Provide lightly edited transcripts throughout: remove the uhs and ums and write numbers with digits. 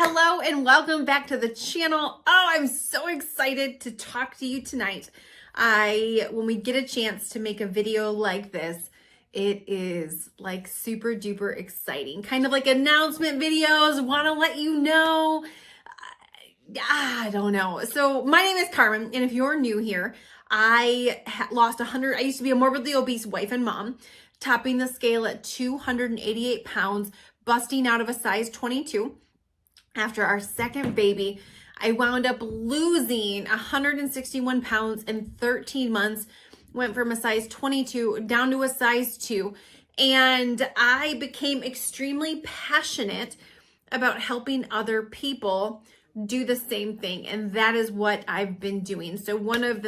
Hello and welcome back to the channel. Oh, I'm so excited to talk to you tonight. When we get a chance to make a video like this, it is like super duper exciting. Kind of like announcement videos, want to let you know. I don't know. So my name is Carmen, and if you're new here, I lost 100. I used to be a morbidly obese wife and mom, topping the scale at 288 pounds, busting out of a size 22. After our second baby, I wound up losing 161 pounds in 13 months, went from a size 22 down to a size 2, and I became extremely passionate about helping other people do the same thing, and that is what I've been doing. So one of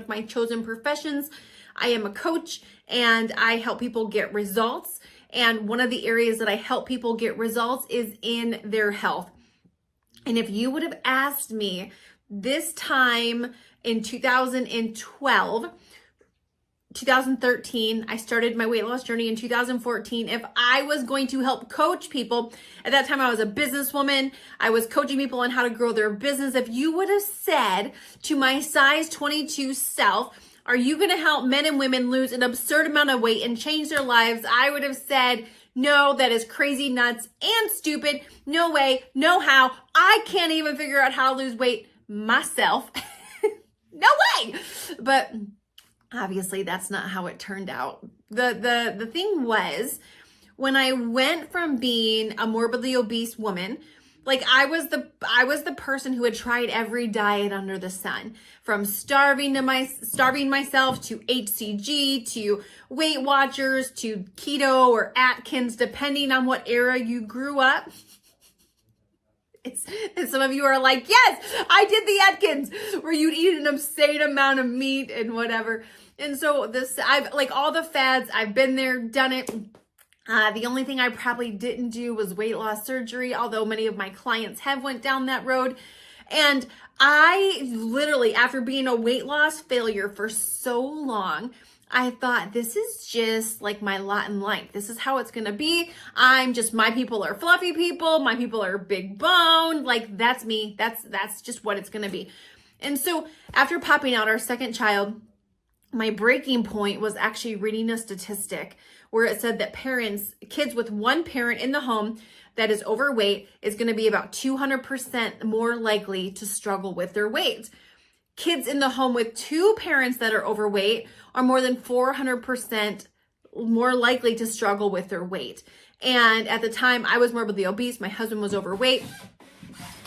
my chosen professions, I am a coach, and I help people get results. And one of the areas that I help people get results is in their health. And if you would have asked me this time in 2013, I started my weight loss journey in 2014, if I was going to help coach people, at that time I was a businesswoman, I was coaching people on how to grow their business. If you would have said to my size 22 self, are you going to help men and women lose an absurd amount of weight and change their lives? I would have said, no, that is crazy, nuts, and stupid. No way, no how. I can't even figure out how to lose weight myself. No way. But obviously that's not how it turned out. The thing was, when I went from being a morbidly obese woman, like I was the person who had tried every diet under the sun, from starving myself to HCG to Weight Watchers to keto or Atkins, depending on what era you grew up. And some of you are like, yes, I did the Atkins, where you'd eat an insane amount of meat and whatever. And so I've like all the fads, I've been there, done it. The only thing I probably didn't do was weight loss surgery, although many of my clients have went down that road. And I literally, after being a weight loss failure for so long, I thought, this is just like my lot in life. This is how it's going to be. My people are fluffy people. My people are big boned. Like that's me. That's just what it's going to be. And so after popping out our second child, my breaking point was actually reading a statistic where it said that kids with one parent in the home that is overweight is going to be about 200% more likely to struggle with their weight. Kids in the home with two parents that are overweight are more than 400% more likely to struggle with their weight. And at the time, I was morbidly obese. My husband was overweight.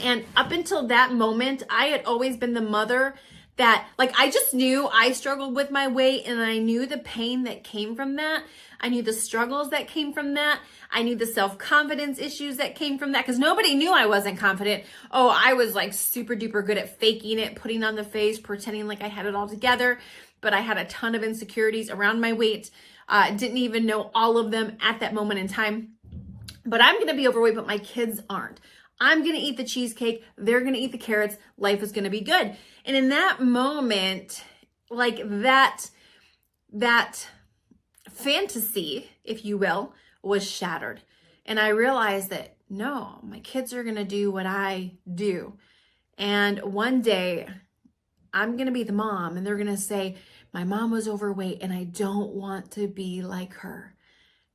And up until that moment, I had always been the mother that, like, I just knew I struggled with my weight, and I knew the pain that came from that. I knew the struggles that came from that. I knew the self-confidence issues that came from that, because nobody knew I wasn't confident. Oh, I was like super duper good at faking it, putting on the face, pretending like I had it all together. But I had a ton of insecurities around my weight. Didn't even know all of them at that moment in time. But I'm going to be overweight, but my kids aren't. I'm going to eat the cheesecake. They're going to eat the carrots. Life is going to be good. And in that moment, like that fantasy, if you will, was shattered. And I realized that no, my kids are going to do what I do. And one day I'm going to be the mom, and they're going to say, my mom was overweight and I don't want to be like her.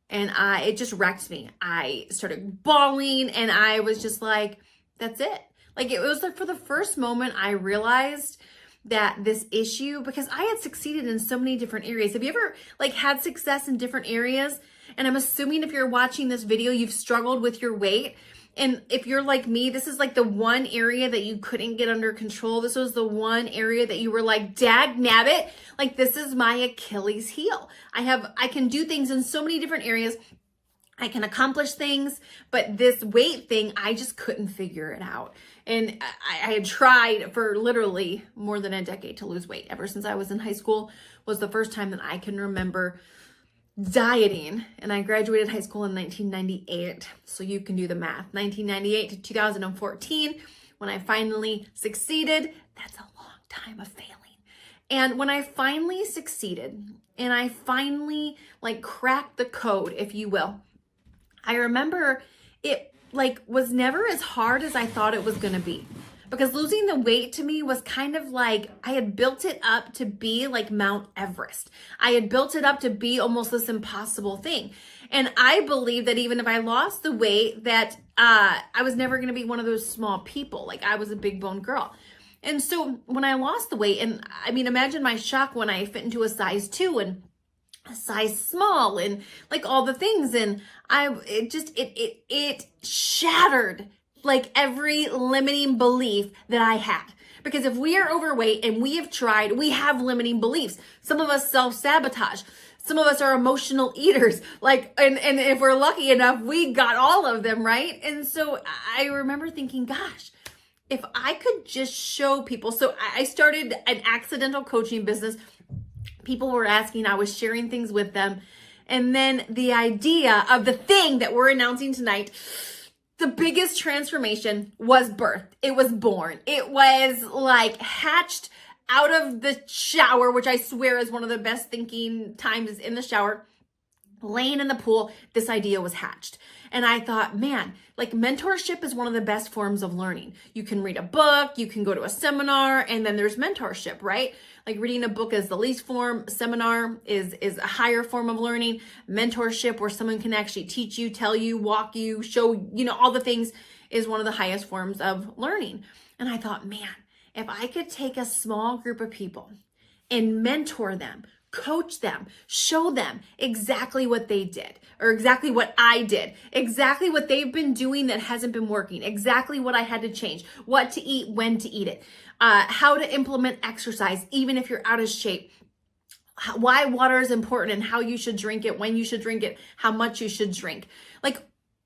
And it just wrecked me. I started bawling, and I was just like, that's it. Like, it was like for the first moment I realized that this issue, because I had succeeded in so many different areas. Have you ever like had success in different areas? And I'm assuming if you're watching this video, you've struggled with your weight. And if you're like me, this is like the one area that you couldn't get under control. This was the one area that you were like, dag nabbit, like this is my Achilles heel. I can do things in so many different areas. I can accomplish things, but this weight thing, I just couldn't figure it out. And I had tried for literally more than a decade to lose weight. Ever since I was in high school was the first time that I can remember dieting. And I graduated high school in 1998. So you can do the math. 1998 to 2014, when I finally succeeded. That's a long time of failing. And when I finally succeeded and I finally like cracked the code, if you will, I remember it like was never as hard as I thought it was going to be. Because losing the weight to me was kind of like I had built it up to be like Mount Everest. I had built it up to be almost this impossible thing. And I believe that even if I lost the weight, that I was never going to be one of those small people. Like I was a big bone girl. And so when I lost the weight, and I mean, imagine my shock when I fit into a size 2 and a size small and like all the things. And it shattered like every limiting belief that I had. Because if we are overweight and we have tried, we have limiting beliefs. Some of us self-sabotage. Some of us are emotional eaters. Like, and if we're lucky enough, we got all of them, right? And so I remember thinking, gosh, if I could just show people. So I started an accidental coaching business. People were asking, I was sharing things with them. And then the idea of the thing that we're announcing tonight, the biggest transformation was birth. It was born. It was like hatched out of the shower, which I swear is one of the best thinking times is in the shower. Laying in the pool, this idea was hatched. And I thought, man, like mentorship is one of the best forms of learning. You can read a book, you can go to a seminar, and then there's mentorship, right? Like reading a book is the least form, seminar is a higher form of learning. Mentorship, where someone can actually teach you, tell you, walk you, show, all the things, is one of the highest forms of learning. And I thought, man, if I could take a small group of people and mentor them, coach them, show them exactly what they did, or exactly what I did, exactly what they've been doing that hasn't been working, exactly what I had to change, what to eat, when to eat it, how to implement exercise, even if you're out of shape, why water is important and how you should drink it, when you should drink it, how much you should drink. Like,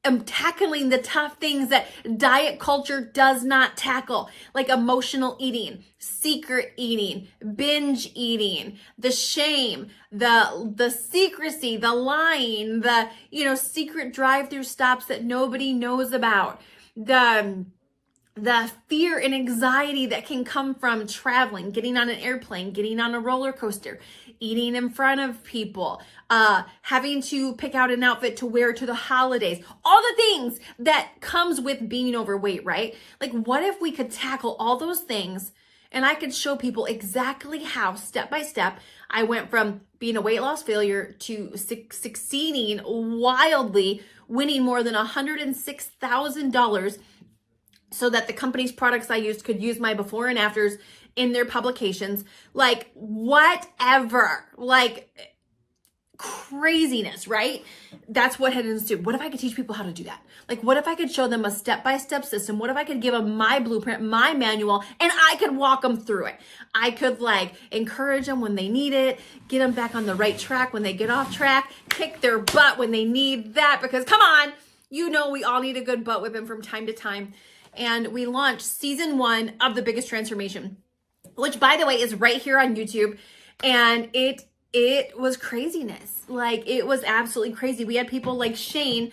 I'm tackling the tough things that diet culture does not tackle, like emotional eating, secret eating, binge eating, the shame, the secrecy, the lying, the, secret drive-through stops that nobody knows about, the fear and anxiety that can come from traveling, getting on an airplane, getting on a roller coaster, eating in front of people, having to pick out an outfit to wear to the holidays, all the things that comes with being overweight, right? Like, what if we could tackle all those things and I could show people exactly how, step by step, I went from being a weight loss failure to succeeding wildly, winning more than $106,000 so that the company's products I used could use my before and afters in their publications, like whatever, like craziness, right? That's what had ensued. What if I could teach people how to do that? Like, what if I could show them a step-by-step system? What if I could give them my blueprint, my manual, and I could walk them through it? I could encourage them when they need it, get them back on the right track when they get off track, kick their butt when they need that, because come on, we all need a good butt whipping from time to time. And we launched season 1 of The Biggest Transformation, which, by the way, is right here on YouTube. And it was craziness. Like, it was absolutely crazy. We had people like Shane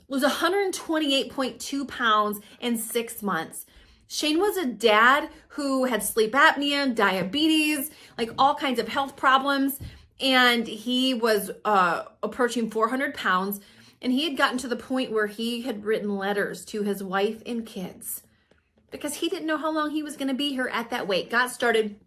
lose 128.2 pounds in 6 months. Shane was a dad who had sleep apnea, diabetes, like all kinds of health problems. And he was approaching 400 pounds. And he had gotten to the point where he had written letters to his wife and kids because he didn't know how long he was going to be here at that weight. Got started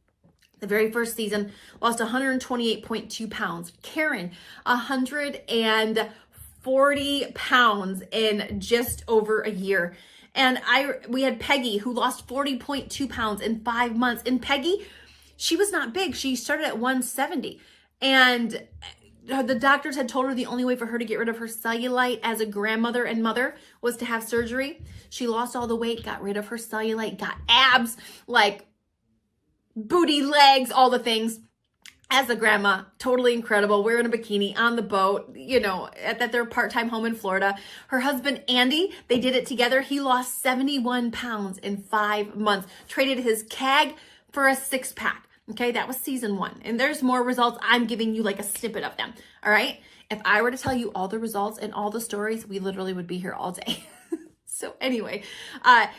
the very first season, lost 128.2 pounds. Karen, 140 pounds in just over a year. And we had Peggy, who lost 40.2 pounds in 5 months. And Peggy, she was not big. She started at 170. And the doctors had told her the only way for her to get rid of her cellulite as a grandmother and mother was to have surgery. She lost all the weight, got rid of her cellulite, got abs, like booty, legs, all the things. As a grandma, totally incredible, wearing a bikini on the boat, at their part-time home in Florida. Her husband, Andy, they did it together. He lost 71 pounds in 5 months, traded his CAG for a 6-pack. Okay, that was season 1. And there's more results. I'm giving you like a snippet of them. All right. If I were to tell you all the results and all the stories, we literally would be here all day. So anyway,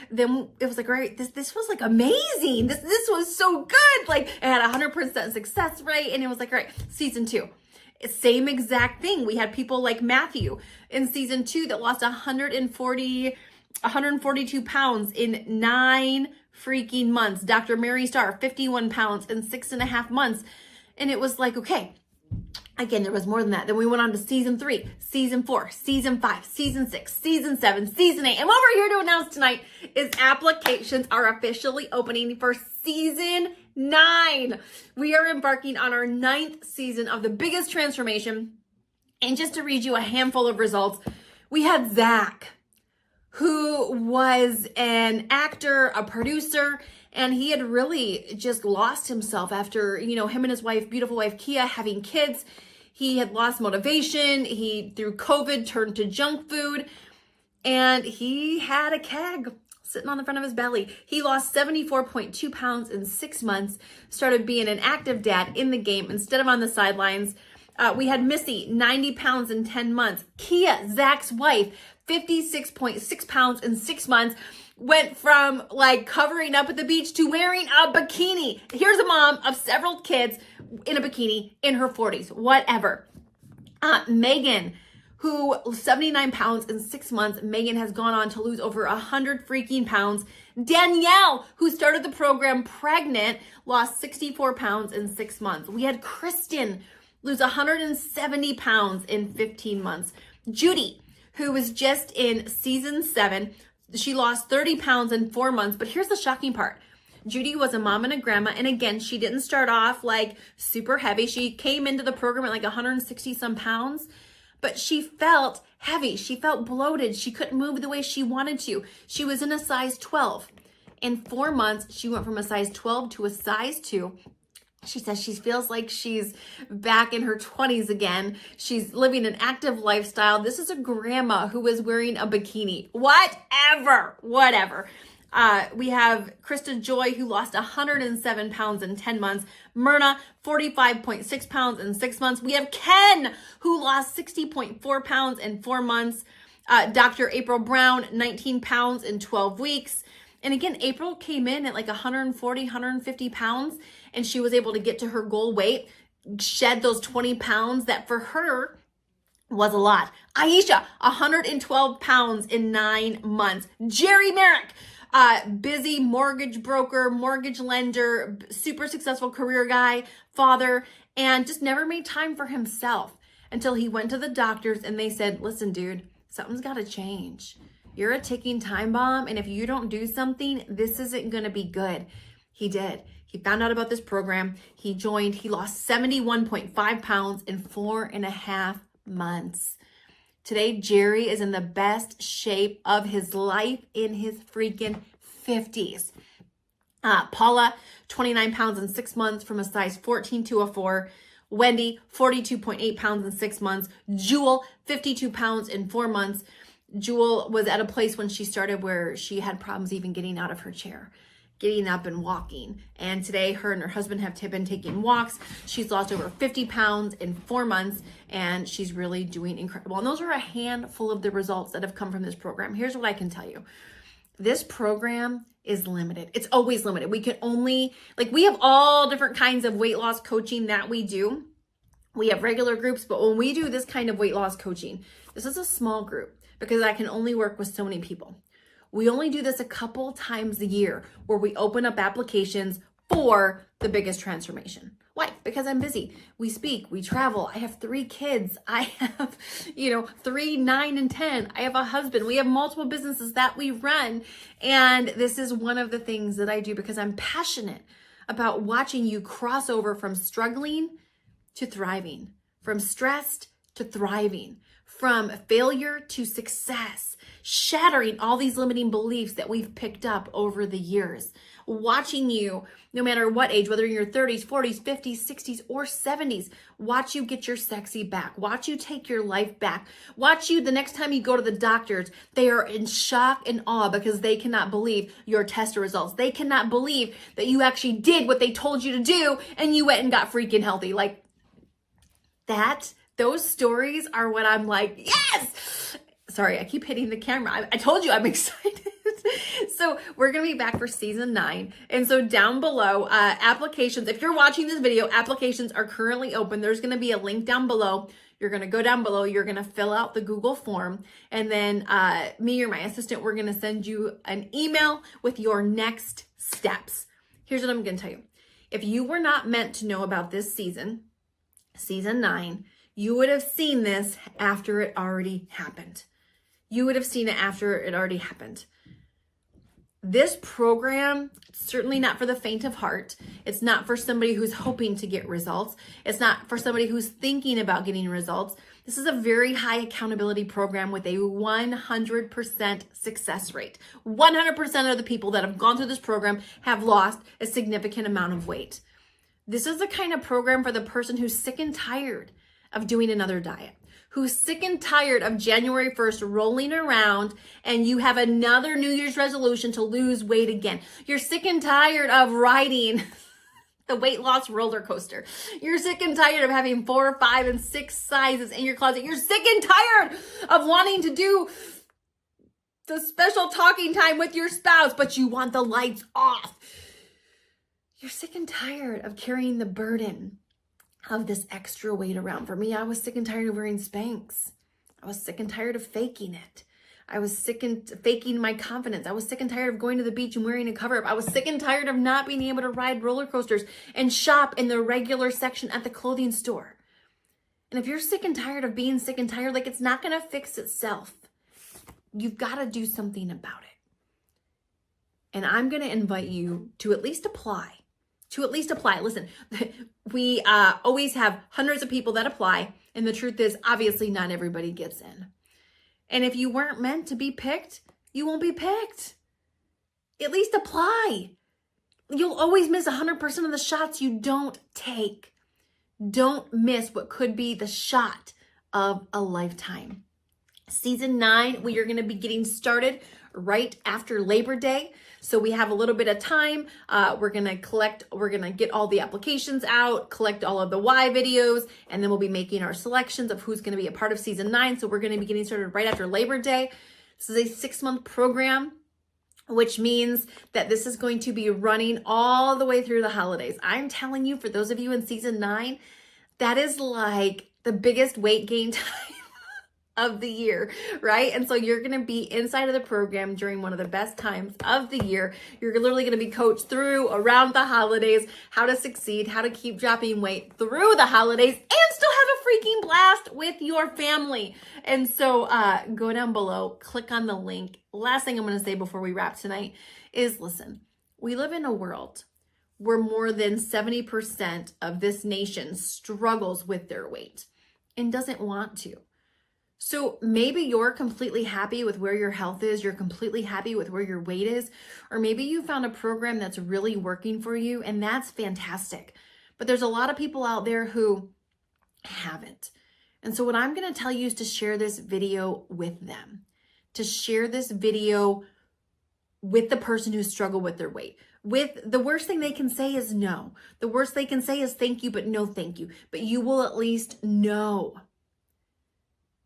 then it was like, all right, this was like amazing. This was so good. Like, it had 100% success rate. And it was like, all right, season 2. Same exact thing. We had people like Matthew in season 2 that lost 142 pounds in 9 freaking months. Dr. Mary Starr, 51 pounds in 6.5 months. And it was like, okay, again, there was more than that. Then we went on to season 3, season 4, season 5, season 6, season 7, season 8. And what we're here to announce tonight is applications are officially opening for season 9. We are embarking on our 9th season of the biggest transformation. And just to read you a handful of results, we had Zach, who was an actor, a producer, and he had really just lost himself after, him and his wife, beautiful wife, Kia, having kids. He had lost motivation. He, through COVID, turned to junk food, and he had a keg sitting on the front of his belly. He lost 74.2 pounds in 6 months, started being an active dad in the game instead of on the sidelines. We had Missy, 90 pounds in 10 months. Kia, Zach's wife, 56.6 pounds in 6 months, went from like covering up at the beach to wearing a bikini. Here's a mom of several kids in a bikini in her 40s, whatever. Megan, who 79 pounds in 6 months. Megan has gone on to lose over 100 freaking pounds. Danielle, who started the program pregnant, lost 64 pounds in 6 months. We had Kristen lose 170 pounds in 15 months. Judy, who was just in season 7, she lost 30 pounds in 4 months. But here's the shocking part. Judy was a mom and a grandma. And again, she didn't start off like super heavy. She came into the program at like 160 some pounds, but she felt heavy. She felt bloated. She couldn't move the way she wanted to. She was in a size 12. In 4 months, she went from a size 12 to a size 2. She says she feels like she's back in her 20s again. She's living an active lifestyle. This is a grandma who was wearing a bikini. Whatever. We have Krista Joy, who lost 107 pounds in 10 months. Myrna, 45.6 pounds in 6 months. We have Ken, who lost 60.4 pounds in 4 months. Dr. April Brown, 19 pounds in 12 weeks. And again, April came in at like 140, 150 pounds, and she was able to get to her goal weight, shed those 20 pounds that for her was a lot. Aisha, 112 pounds in 9 months. Jerry Merrick, busy mortgage broker, mortgage lender, super successful career guy, father, and just never made time for himself until he went to the doctors and they said, listen, dude, something's got to change. You're a ticking time bomb, and if you don't do something, this isn't going to be good. He did. He found out about this program. He joined. He lost 71.5 pounds in 4.5 months. Today, Jerry is in the best shape of his life in his freaking 50s. Paula, 29 pounds in 6 months from a size 14 to a 4. Wendy, 42.8 pounds in 6 months. Jewel, 52 pounds in 4 months. Jewel was at a place when she started where she had problems even getting out of her chair, getting up and walking. And today, her and her husband have been taking walks. She's lost over 50 pounds in 4 months, and she's really doing incredible. And those are a handful of the results that have come from this program. Here's what I can tell you. This program is limited. It's always limited. We can only, we have all different kinds of weight loss coaching that we do. We have regular groups, but when we do this kind of weight loss coaching, this is a small group because I can only work with so many people. We only do this a couple times a year where we open up applications for the biggest transformation. Why? Because I'm busy. We speak, we travel. I have 3 kids. I have, 3, 9, and 10. I have a husband. We have multiple businesses that we run. And this is one of the things that I do because I'm passionate about watching you cross over from struggling to thriving, from stressed to thriving, from failure to success, shattering all these limiting beliefs that we've picked up over the years. Watching you, no matter what age, whether in your 30s, 40s, 50s, 60s, or 70s, watch you get your sexy back. Watch you take your life back. Watch you, the next time you go to the doctors, they are in shock and awe because they cannot believe your test results. They cannot believe that you actually did what they told you to do and you went and got freaking healthy. Like that. Those stories are what I'm like, yes! Sorry, I keep hitting the camera. I told you I'm excited. So So we're going to be back for season 9. And so down below, applications, if you're watching this video, applications are currently open. There's going to be a link down below. You're going to go down below. You're going to fill out the Google form. And then me or my assistant, we're going to send you an email with your next steps. Here's what I'm going to tell you. If you were not meant to know about this season 9, you would have seen this after it already happened. You would have seen it after it already happened. This program, certainly not for the faint of heart. It's not for somebody who's hoping to get results. It's not for somebody who's thinking about getting results. This is a very high accountability program with a 100% success rate. 100% of the people that have gone through this program have lost a significant amount of weight. This is the kind of program for the person who's sick and tired of doing another diet, who's sick and tired of January 1st rolling around and you have another New Year's resolution to lose weight again. You're sick and tired of riding the weight loss roller coaster. You're sick and tired of having 4, 5, and 6 sizes in your closet. You're sick and tired of wanting to do the special talking time with your spouse, but you want the lights off. You're sick and tired of carrying the burden of this extra weight around. For me, I was sick and tired of wearing Spanx. I was sick and tired of faking it. I was sick and faking my confidence. I was sick and tired of going to the beach and wearing a cover-up. I was sick and tired of not being able to ride roller coasters and shop in the regular section at the clothing store. And if you're sick and tired of being sick and tired, like, it's not going to fix itself. You've got to do something about it. And I'm going to invite you to at least apply. Listen, we always have hundreds of people that apply. And the truth is, obviously, not everybody gets in. And if you weren't meant to be picked, you won't be picked. At least apply. You'll always miss 100% of the shots you don't take. Don't miss what could be the shot of a lifetime. Season 9, we are going to be getting started right after Labor Day. So we have a little bit of time. We're going to get all the applications out, collect all of the why videos, and then we'll be making our selections of who's going to be a part of season 9. So we're going to be getting started right after Labor Day. This is a 6-month program, which means that this is going to be running all the way through the holidays. I'm telling you, for those of you in season 9, that is like the biggest weight gain time of the year, right? And so you're going to be inside of the program during one of the best times of the year. You're literally going to be coached through around the holidays, how to succeed, how to keep dropping weight through the holidays, and still have a freaking blast with your family. And so go down below, click on the link. Last thing I'm going to say before we wrap tonight is, listen, we live in a world where more than 70% of this nation struggles with their weight and doesn't want to. So maybe you're completely happy with where your health is, you're completely happy with where your weight is, or maybe you found a program that's really working for you, and that's fantastic. But there's a lot of people out there who haven't. And so what I'm going to tell you is to share this video with them, to share this video with the person who struggled with their weight. With the worst thing they can say is no. The worst they can say is thank you, but no thank you. But you will at least know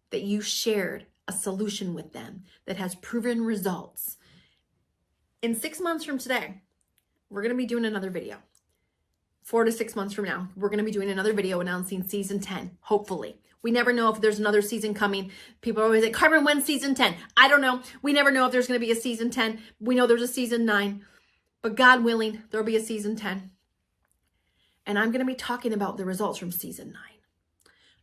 that you shared a solution with them that has proven results. In 6 months from today, we're going to be doing another video. 4 to 6 months from now, we're going to be doing another video announcing season 10, hopefully. We never know if there's another season coming. People are always like, Carmen, when's season 10? I don't know. We never know if there's going to be a season 10. We know there's a season 9, but God willing, there'll be a season 10. And I'm going to be talking about the results from season 9.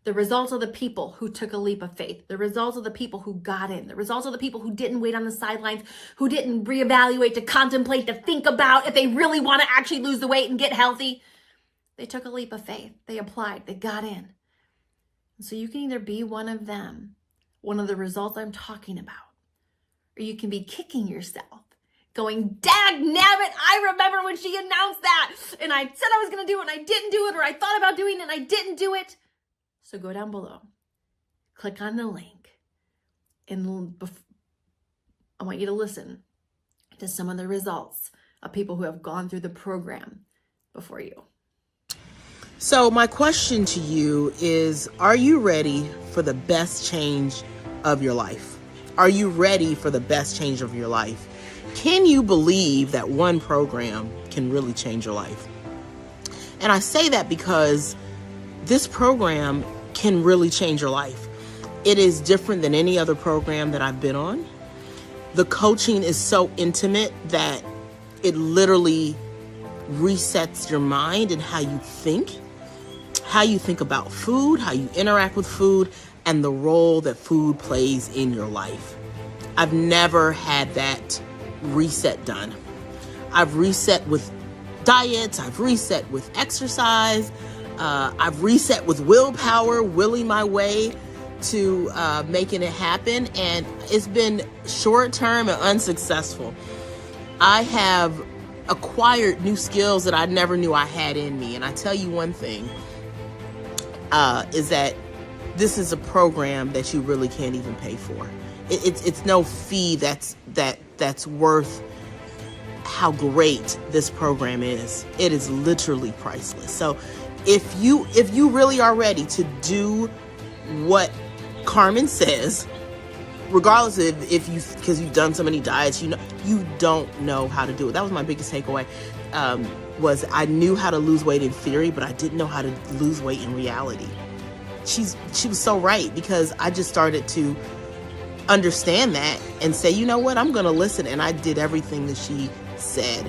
The results of the people who took a leap of faith, the results of the people who got in, the results of the people who didn't wait on the sidelines, who didn't reevaluate, to contemplate, to think about if they really want to actually lose the weight and get healthy. They took a leap of faith. They applied. They got in. And so you can either be one of them, one of the results I'm talking about, or you can be kicking yourself, going, dag nabbit, I remember when she announced that, and I said I was going to do it, and I didn't do it, or I thought about doing it, and I didn't do it. So go down below, click on the link, and I want you to listen to some of the results of people who have gone through the program before you. So my question to you is, are you ready for the best change of your life? Are you ready for the best change of your life? can you believe that one program can really change your life? And I say that because this program can really change your life. It is different than any other program that I've been on. The coaching is so intimate that it literally resets your mind and how you think about food, how you interact with food, and the role that food plays in your life. I've never had that reset done. I've reset with diets, I've reset with exercise, I've reset with willpower, willing my way to making it happen, and it's been short-term and unsuccessful. I have acquired new skills that I never knew I had in me, and I tell you one thing, is that this is a program that you really can't even pay for. It's no fee that's worth how great this program is. It is literally priceless. So if you really are ready to do what Carmen says, regardless of because you've done so many diets, you don't know how to do it. That was my biggest takeaway. Was I knew how to lose weight in theory, but I didn't know how to lose weight in reality. She was so right, because I just started to understand that and say, you know what, I'm going to listen. And I did everything that she said.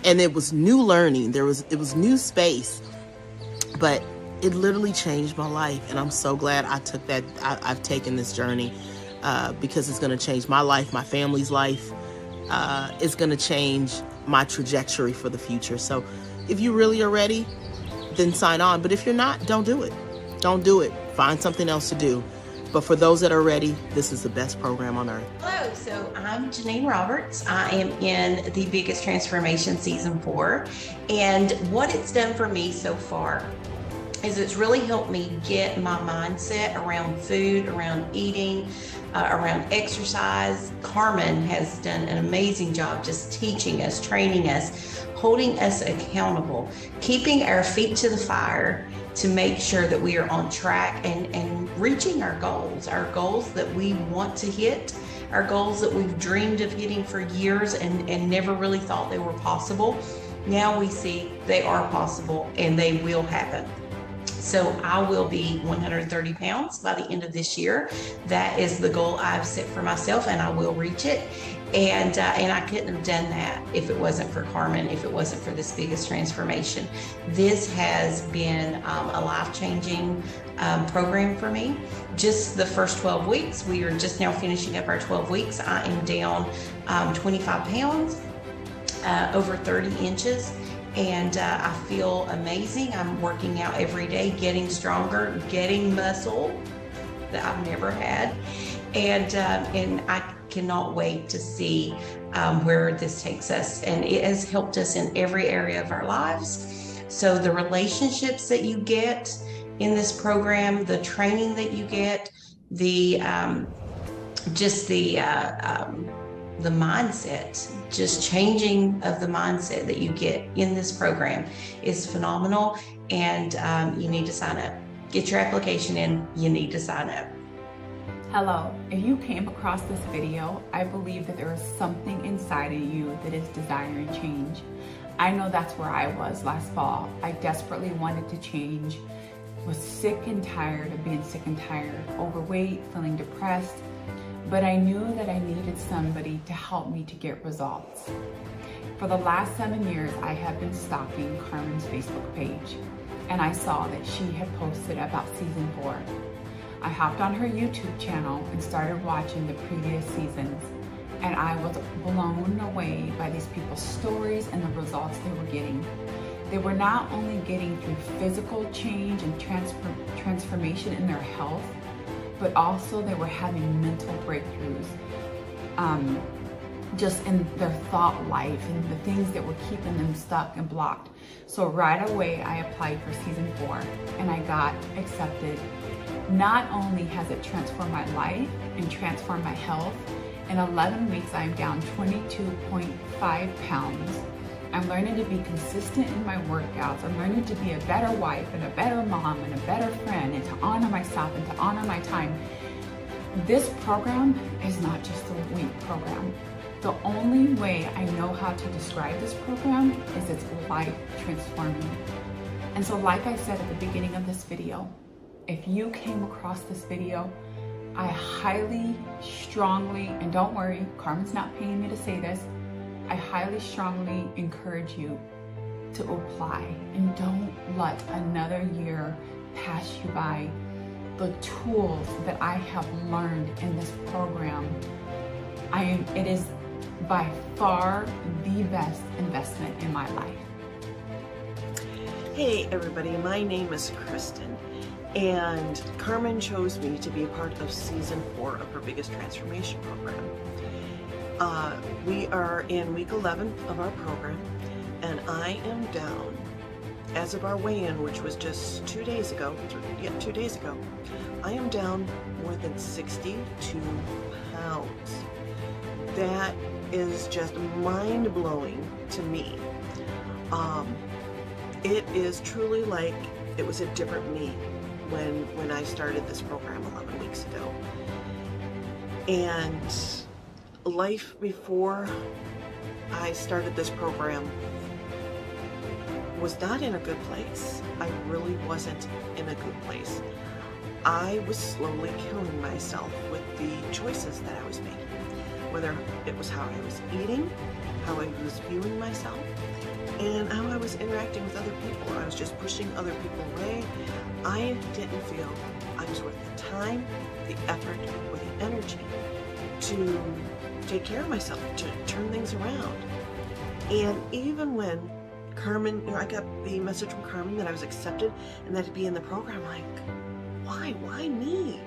And it was new learning. It was new space, but it literally changed my life. And I'm so glad I took that. I've taken this journey, because it's going to change my life, my family's life. It's going to change my trajectory for the future. So if you really are ready, then sign on. But if you're not, don't do it. Don't do it. Find something else to do. But for those that are ready, this is the best program on earth. Hello, so I'm Janine Roberts. I am in The Biggest Transformation Season 4. And what it's done for me so far is it's really helped me get my mindset around food, around eating, around exercise. Carmen has done an amazing job just teaching us, training us, holding us accountable, keeping our feet to the fire to make sure that we are on track and reaching our goals that we want to hit, our goals that we've dreamed of hitting for years and never really thought they were possible. Now we see they are possible and they will happen. So I will be 130 pounds by the end of this year. That is the goal I've set for myself, and I will reach it. And I couldn't have done that if it wasn't for Carmen, if it wasn't for This Biggest Transformation. This has been a life-changing program for me. Just the first 12 weeks, we are just now finishing up our 12 weeks. I am down 25 pounds, over 30 inches. And I feel amazing. I'm working out every day, getting stronger, getting muscle that I've never had. And I cannot wait to see where this takes us. And it has helped us in every area of our lives. So the relationships that you get in this program, the training that you get, the mindset, just changing of the mindset that you get in this program is phenomenal. And you need to sign up. Get your application in. You need to sign up. Hello, if you came across this video, I believe that there is something inside of you that is desiring change. I know that's where I was last fall. I desperately wanted to change, was sick and tired of being sick and tired, overweight, feeling depressed, but I knew that I needed somebody to help me to get results. For the last 7 years, I have been stalking Carmen's Facebook page, and I saw that she had posted about season 4. I hopped on her YouTube channel and started watching the previous seasons, and I was blown away by these people's stories and the results they were getting. They were not only getting through physical change and transformation in their health, but also they were having mental breakthroughs, just in their thought life and the things that were keeping them stuck and blocked. So right away, I applied for season 4 and I got accepted. Not only has it transformed my life and transformed my health, in 11 weeks, I'm down 22.5 pounds. I'm learning to be consistent in my workouts. I'm learning to be a better wife and a better mom and a better friend, and to honor myself and to honor my time. This program is not just a weight program. The only way I know how to describe this program is it's life transforming. And so like I said at the beginning of this video, if you came across this video, I highly, strongly, and don't worry, Carmen's not paying me to say this, I highly, strongly encourage you to apply and don't let another year pass you by. The tools that I have learned in this program, it is by far the best investment in my life. Hey everybody, my name is Kristen, and Carmen chose me to be a part of season 4 of her Biggest Transformation program. We are in week 11 of our program, and I am down, as of our weigh-in, which was just 2 days ago, I am down more than 62 pounds. That is just mind-blowing to me. It is truly like it was a different me when I started this program 11 weeks ago. And life before I started this program was not in a good place. I really wasn't in a good place. I was slowly killing myself with the choices that I was making. Whether it was how I was eating, how I was viewing myself, and how I was interacting with other people. I was just pushing other people away. I didn't feel I was worth the time, the effort, or the energy to take care of myself, to turn things around. And even when Carmen, I got the message from Carmen that I was accepted and that to be in the program, like, why me?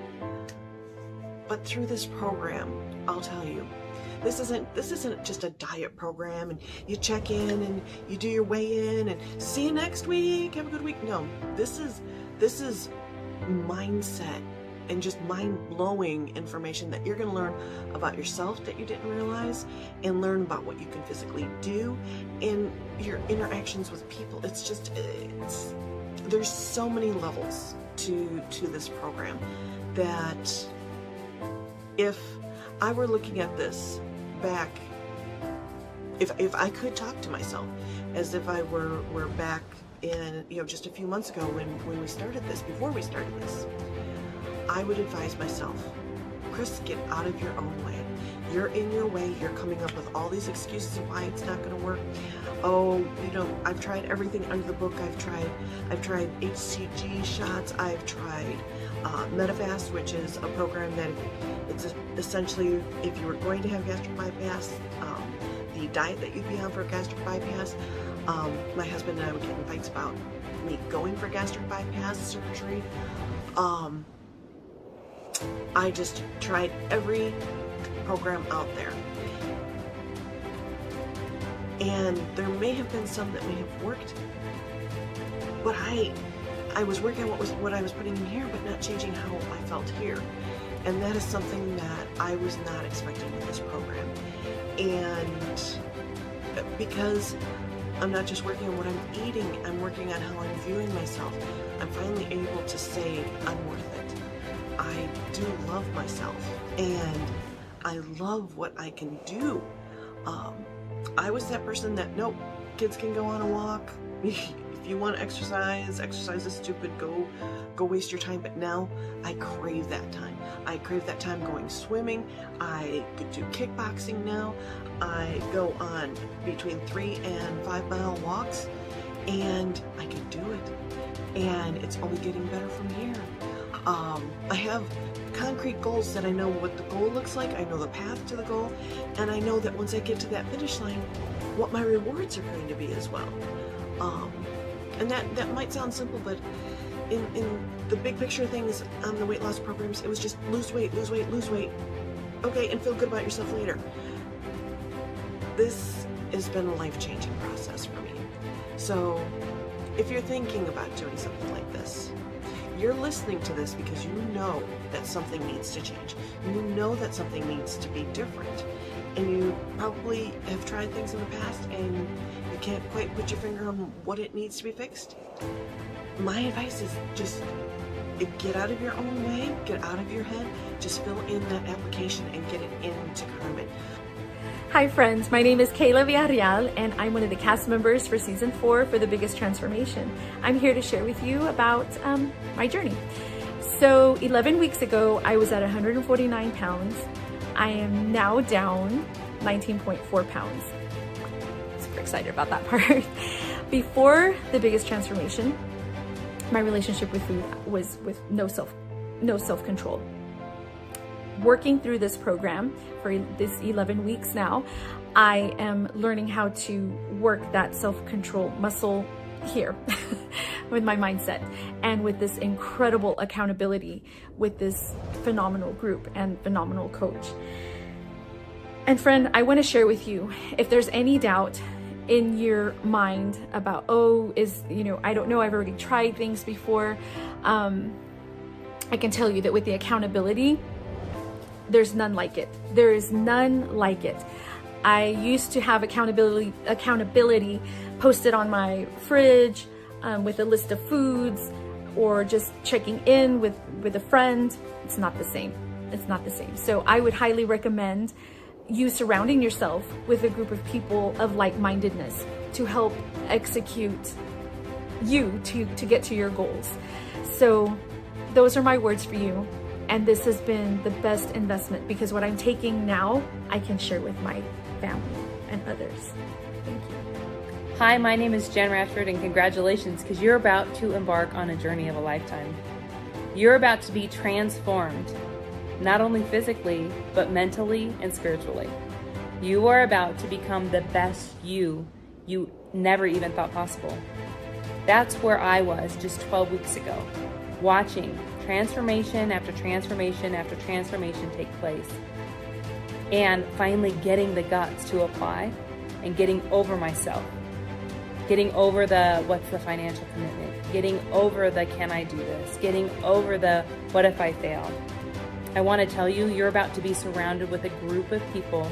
But through this program, I'll tell you, this isn't just a diet program and you check in and you do your weigh-in and see you next week, have a good week. No, this is mindset and just mind-blowing information that you're going to learn about yourself that you didn't realize, and learn about what you can physically do in your interactions with people. There's so many levels to this program that if I were looking at this back, if I could talk to myself as if I were back in, just a few months ago when we started this, before we started this, I would advise myself, Chris, get out of your own way. You're in your way. You're coming up with all these excuses of why it's not going to work. Oh, I've tried everything under the book. I've tried HCG shots. I've tried Medifast, which is a program that it's essentially, if you were going to have gastric bypass, the diet that you'd be on for a gastric bypass. My husband and I would get in fights about me going for gastric bypass surgery. I just tried every program out there. And there may have been some that may have worked, but I was working on what I was putting in here, but not changing how I felt here. And that is something that I was not expecting with this program. And because I'm not just working on what I'm eating, I'm working on how I'm viewing myself. I'm finally able to say I'm worth it. I do love myself, and I love what I can do. I was that person that, nope, kids can go on a walk. If you want to exercise is stupid, go waste your time. But now I crave that time. I crave that time going swimming. I could do kickboxing now. I go on between 3 and 5 mile walks, and I can do it. And it's only getting better from here. I have concrete goals that I know what the goal looks like, I know the path to the goal, and I know that once I get to that finish line, what my rewards are going to be as well. And that might sound simple, but in the big picture things on the weight loss programs, it was just lose weight, okay, and feel good about yourself later. This has been a life-changing process for me. So if you're thinking about doing something like this, you're listening to this because you know that something needs to change. You know that something needs to be different. And you probably have tried things in the past and you can't quite put your finger on what it needs to be fixed. My advice is just get out of your own way, get out of your head, just fill in that application and get it into Carmen. Hi friends, my name is Kayla Villarreal and I'm one of the cast members for season 4 for The Biggest Transformation. I'm here to share with you about my journey. So 11 weeks ago, I was at 149 pounds. I am now down 19.4 pounds. Super excited about that part. Before The Biggest Transformation, my relationship with food was with no self-control. Working through this program for this 11 weeks now, I am learning how to work that self-control muscle here with my mindset and with this incredible accountability with this phenomenal group and phenomenal coach. And friend, I want to share with you, if there's any doubt in your mind about, I don't know, I've already tried things before, I can tell you that with the accountability, there's none like it. There is none like it. I used to have accountability posted on my fridge with a list of foods or just checking in with a friend. It's not the same. It's not the same. So I would highly recommend you surrounding yourself with a group of people of like-mindedness to help execute you to get to your goals. So those are my words for you. And this has been the best investment because what I'm taking now, I can share with my family and others. Thank you. Hi, my name is Jen Rashford and congratulations because you're about to embark on a journey of a lifetime. You're about to be transformed, not only physically, but mentally and spiritually. You are about to become the best you never even thought possible. That's where I was just 12 weeks ago, watching transformation after transformation after transformation take place, and finally getting the guts to apply and getting over myself, getting over the what's the financial commitment, getting over the can I do this, getting over the what if I fail. I want to tell you, you're about to be surrounded with a group of people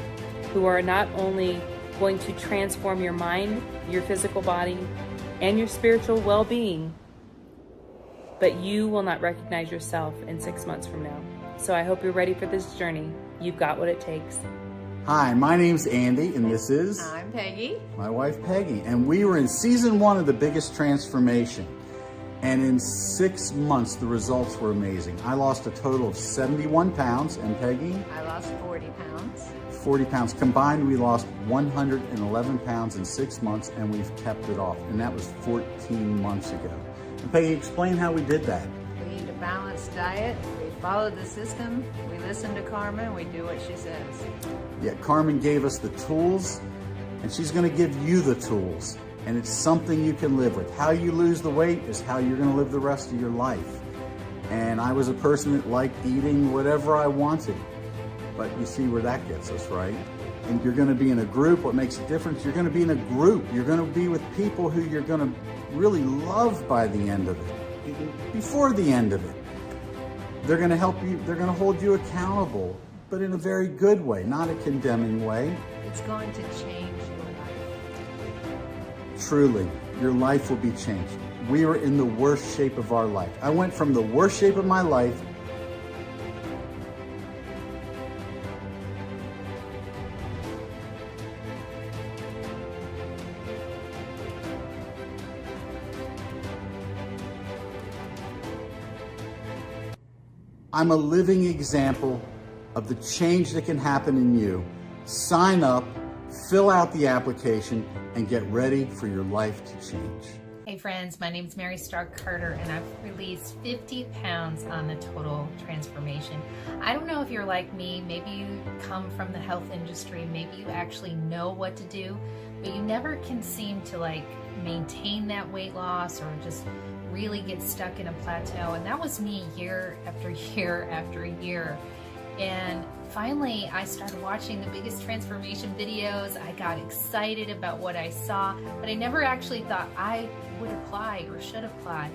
who are not only going to transform your mind, your physical body, and your spiritual well-being, but you will not recognize yourself in 6 months from now. So I hope you're ready for this journey. You've got what it takes. Hi, my name's Andy, and this is... I'm Peggy. My wife, Peggy. And we were in season 1 of The Biggest Transformation. And in 6 months, the results were amazing. I lost a total of 71 pounds, and Peggy? I lost 40 pounds. 40 pounds. Combined, we lost 111 pounds in 6 months, and we've kept it off. And that was 14 months ago. And Peggy, explain how we did that. We eat a balanced diet. We follow the system. We listen to Carmen. We do what she says. Yeah, Carmen gave us the tools, and she's going to give you the tools. And it's something you can live with. How you lose the weight is how you're going to live the rest of your life. And I was a person that liked eating whatever I wanted. But you see where that gets us, right? And you're going to be in a group. What makes a difference? You're going to be in a group. You're going to be with people who you're going to really love by the end of it, even before the end of it. They're going to help you. They're going to hold you accountable, but in a very good way, not a condemning way. It's going to change your life. Truly, your life will be changed. We were in the worst shape of our life. I went from the worst shape of my life I'm a living example of the change that can happen in you. Sign up, fill out the application, and get ready for your life to change. Hey friends, my name is Mary Stark Carter and I've released 50 pounds on the Total Transformation. I don't know if you're like me, maybe you come from the health industry, maybe you actually know what to do, but you never can seem to maintain that weight loss or just really get stuck in a plateau. And that was me year after year after year. And finally, I started watching The Biggest Transformation videos. I got excited about what I saw, but I never actually thought I would apply or should apply.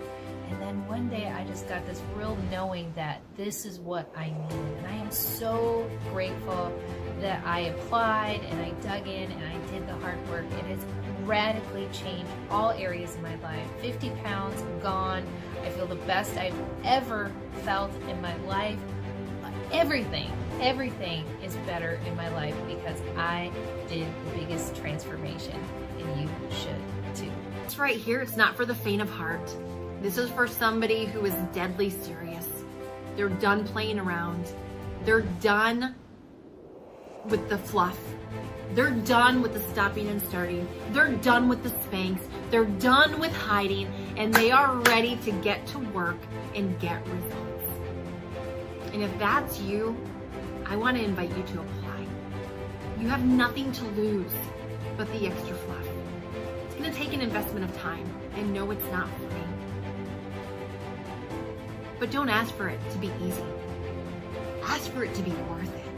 And then one day I just got this real knowing that this is what I needed. And I am so grateful that I applied and I dug in and I did the hard work. It has radically changed all areas of my life. 50 pounds gone. I feel the best I've ever felt in my life. everything is better in my life because I did the biggest transformation, and you should too. This right here, it's not for the faint of heart. This is for somebody who is deadly serious. They're done playing around. They're done with the fluff. They're done with the stopping and starting. They're done with the Spanx. They're done with hiding, and they are ready to get to work and get results. And if that's you, I want to invite you to apply. You have nothing to lose but the extra fluff. It's going to take an investment of time, and no, it's not free. But don't ask for it to be easy. Ask for it to be worth it.